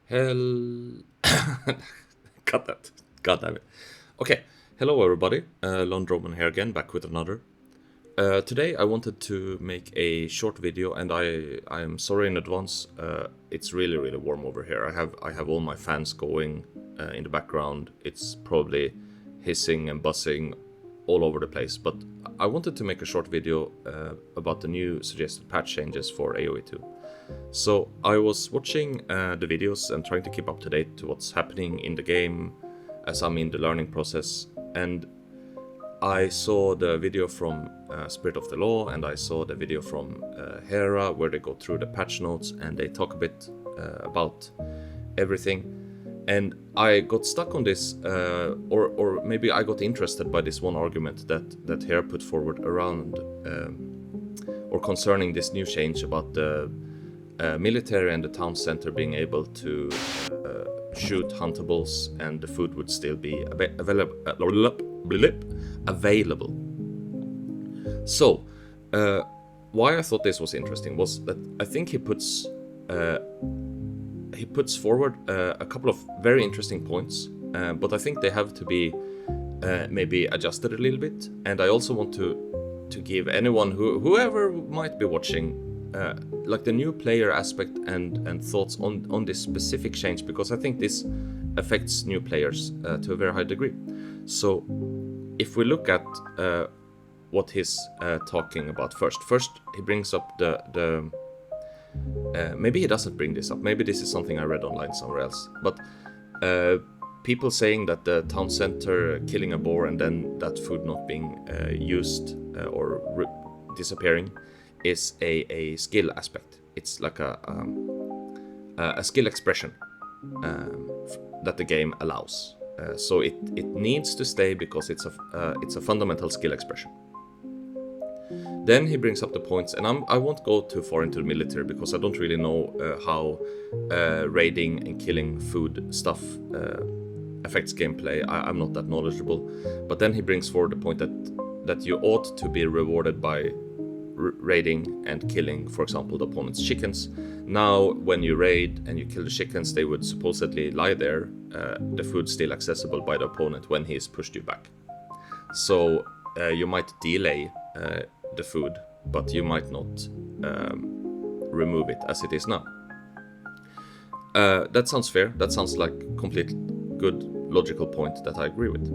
Hell. Cut that. God damn it. Okay. Hello, everybody. Londroman here again, back with another. Today, I wanted to make a short video, and I am sorry in advance. It's really warm over here. I have all my fans going in the background. It's probably hissing and buzzing all over the place. But I wanted to make a short video about the new suggested patch changes for AoE 2. So I was watching the videos and trying to keep up to date to what's happening in the game as I'm in the learning process, and I saw the video from Spirit of the Law, and I saw the video from Hera where they go through the patch notes and they talk a bit about everything. And I got stuck on this, or maybe I got interested by this one argument that Hera put forward around or concerning this new change about the military and the town center being able to shoot huntables, and the food would still be available. So, why I thought this was interesting was that I think he puts forward a couple of very interesting points, but I think they have to be maybe adjusted a little bit. And I also want to give anyone whoever might be watching like the new player aspect and thoughts on this specific change, because I think this affects new players to a very high degree. So if we look at what he's talking about first he brings up the maybe he doesn't bring this up, maybe this is something I read online somewhere else, but people saying that the town center killing a boar and then that food not being used or disappearing is a skill aspect. It's like a skill expression that the game allows. So it needs to stay because it's a fundamental skill expression. Then he brings up the points, and I won't go too far into the military because I don't really know how raiding and killing food stuff affects gameplay. I'm not that knowledgeable. But then he brings forward the point that you ought to be rewarded by raiding and killing, for example, the opponent's chickens. Now, when you raid and you kill the chickens, they would supposedly lie there, the food still accessible by the opponent when he has pushed you back. So you might delay the food, but you might not remove it as it is now. That sounds fair. That sounds like complete good logical point that I agree with.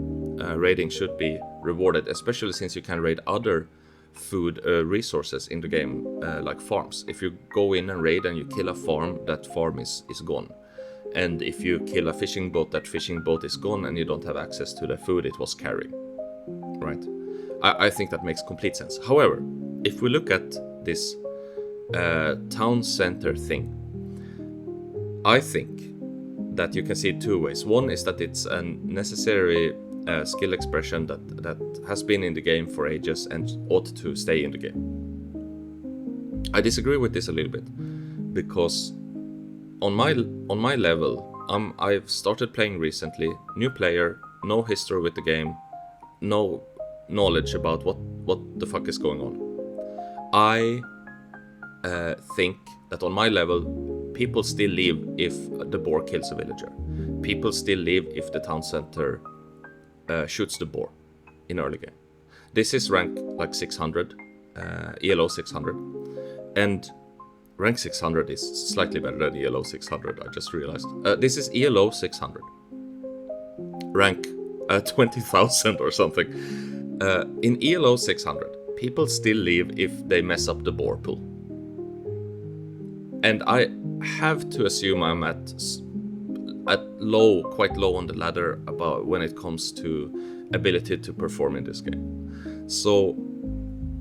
Raiding should be rewarded, especially since you can raid other food resources in the game, like farms. If you go in and raid and you kill a farm, that farm is gone. And if you kill a fishing boat, that fishing boat is gone and you don't have access to the food it was carrying. Right? I think that makes complete sense. However, if we look at this town center thing, I think that you can see it two ways. One is that it's a necessary skill expression that has been in the game for ages and ought to stay in the game. I disagree with this a little bit because on my level, I've started playing recently, new player, no history with the game, no knowledge about what the fuck is going on. I think that on my level, people still leave if the boar kills a villager. People still leave if the town center shoots the boar in early game. This is rank like 600, ELO 600, and rank 600 is slightly better than ELO 600, I just realized. This is ELO 600. Rank 20,000 or something. In ELO 600, people still leave if they mess up the boar pool. And I have to assume I'm quite low on the ladder about when it comes to ability to perform in this game. So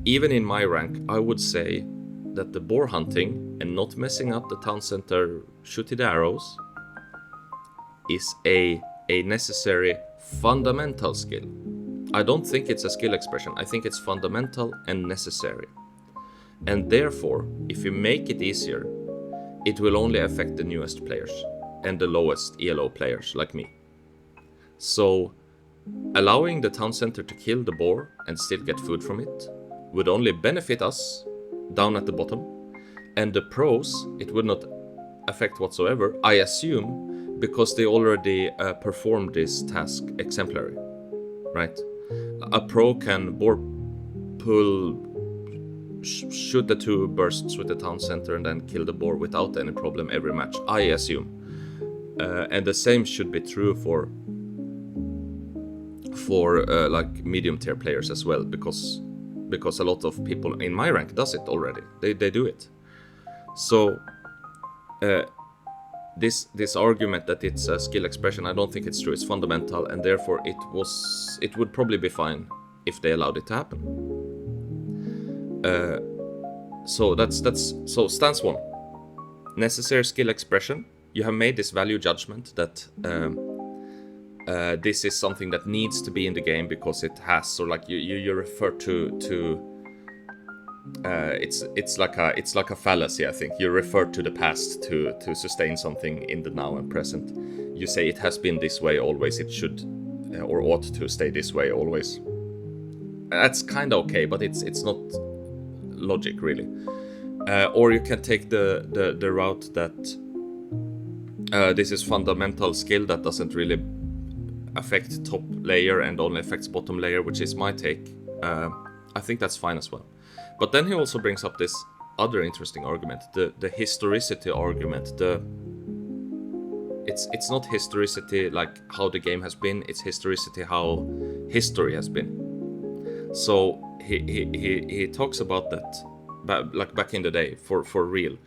even in my rank, I would say that the boar hunting and not messing up the town center shooting the arrows is a necessary fundamental skill. I don't think it's a skill expression. I think it's fundamental and necessary. And therefore, if you make it easier, it will only affect the newest players and the lowest ELO players like me. So allowing the town center to kill the boar and still get food from it would only benefit us down at the bottom, and the pros, it would not effect whatsoever, I assume, because they already performed this task exemplary, right? A pro can bore pull, shoot the 2 bursts with the town center and then kill the boar without any problem every match, I assume. And the same should be true for like medium tier players as well, because a lot of people in my rank does it already. They do it. So this argument that it's a skill expression, I don't think it's true. It's fundamental, and therefore it would probably be fine if they allowed it to happen. So so stance 1, necessary skill expression. You have made this value judgment that this is something that needs to be in the game because it has, so like you refer to it's like a fallacy, I think. You refer to the past to sustain something in the now and present. You say it has been this way always, it should or ought to stay this way always. That's kind of okay, but it's not logic really. Or you can take the route that this is fundamental skill that doesn't really affect top layer and only affects bottom layer, which is my take. I think that's fine as well. But then he also brings up this other interesting argument, the historicity argument. It's not historicity like how the game has been, it's historicity how history has been. So he talks about that, like back in the day, for real.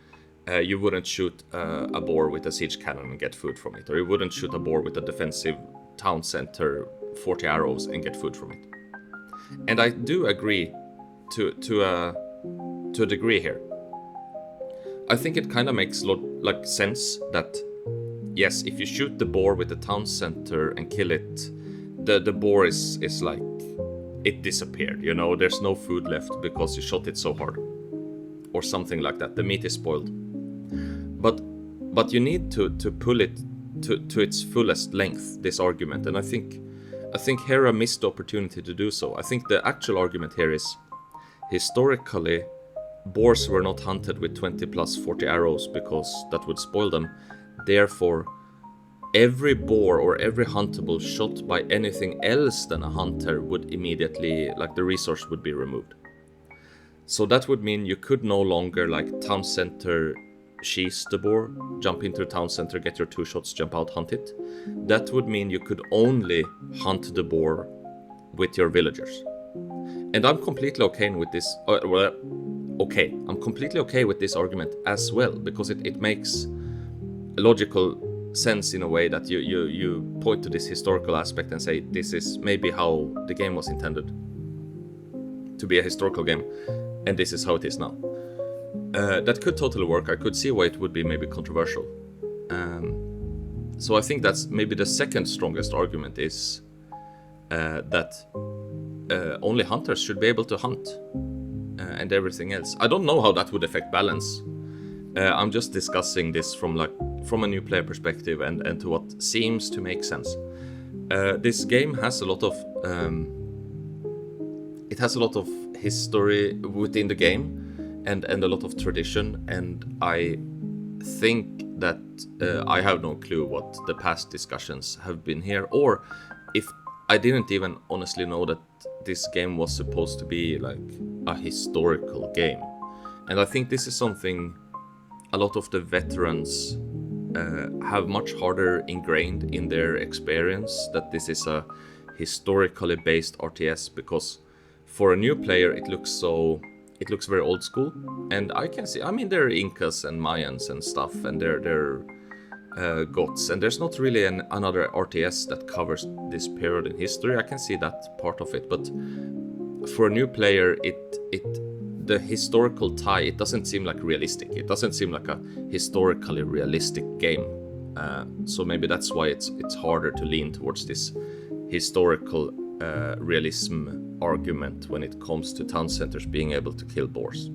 You wouldn't shoot a boar with a siege cannon and get food from it, or you wouldn't shoot a boar with a defensive town center 40 arrows and get food from it. And I do agree to a degree here. I think it kind of makes like sense that yes, if you shoot the boar with the town center and kill it, the boar is like, it disappeared, you know, there's no food left because you shot it so hard, or something like that. The meat is spoiled. But you need to pull it to its fullest length, this argument, and I think Hera missed the opportunity to do so. I think the actual argument here is, historically, boars were not hunted with 20 plus 40 arrows because that would spoil them. Therefore, every boar or every huntable shot by anything else than a hunter would immediately, like, the resource would be removed. So that would mean you could no longer, like, town center sheath the boar, jump into the town center, get your 2 shots, jump out, hunt it. That would mean you could only hunt the boar with your villagers. And I'm completely okay with this. I'm completely okay with this argument as well, because it makes logical sense in a way that you point to this historical aspect and say this is maybe how the game was intended to be, a historical game, and this is how it is now. That could totally work. I could see why it would be maybe controversial. So I think that's maybe the second strongest argument is that only hunters should be able to hunt and everything else. I don't know how that would affect balance. I'm just discussing this from a new player perspective and to what seems to make sense. This game has a lot of history within the game. And a lot of tradition, and I think that I have no clue what the past discussions have been here, or if I didn't even honestly know that this game was supposed to be like a historical game. And I think this is something a lot of the veterans have much harder ingrained in their experience, that this is a historically based RTS, because for a new player it looks very old school, and I can see, I mean, there are Incas and Mayans and stuff, and they're Goths, and there's not really another RTS that covers this period in history. I can see that part of it, but for a new player, the historical tie, it doesn't seem like realistic. It doesn't seem like a historically realistic game. So maybe that's why it's harder to lean towards this historical realism argument when it comes to town centers being able to kill boars.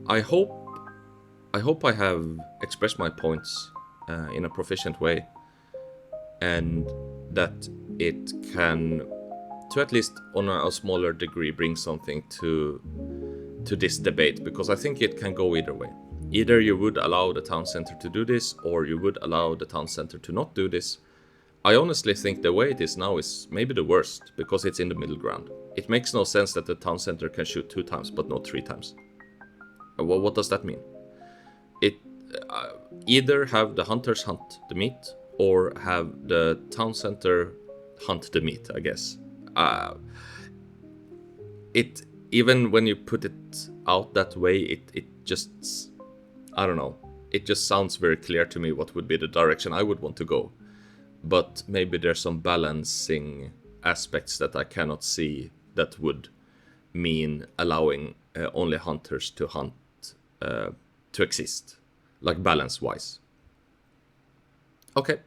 I hope I have expressed my points in a proficient way, and that it can, to at least on a smaller degree, bring something to this debate, because I think it can go either way. either you would allow the town center to do this, or you would allow the town center to not do this. I honestly think the way it is now is maybe the worst, because it's in the middle ground. It makes no sense that the town center can shoot 2 times, but not 3 times. Well, what does that mean? It either have the hunters hunt the meat, or have the town center hunt the meat, I guess. It, even when you put it out that way, it just, I don't know. It just sounds very clear to me what would be the direction I would want to go. But maybe there's some balancing aspects that I cannot see that would mean allowing only hunters to hunt, to exist, like balance-wise. Okay.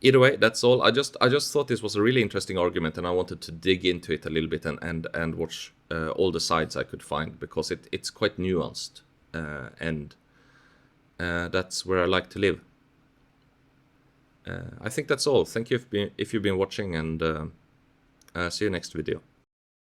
Either way, that's all. I just thought this was a really interesting argument, and I wanted to dig into it a little bit and watch all the sides I could find, because it's quite nuanced, and that's where I like to live. I think that's all. Thank you if you've been watching, and see you next video.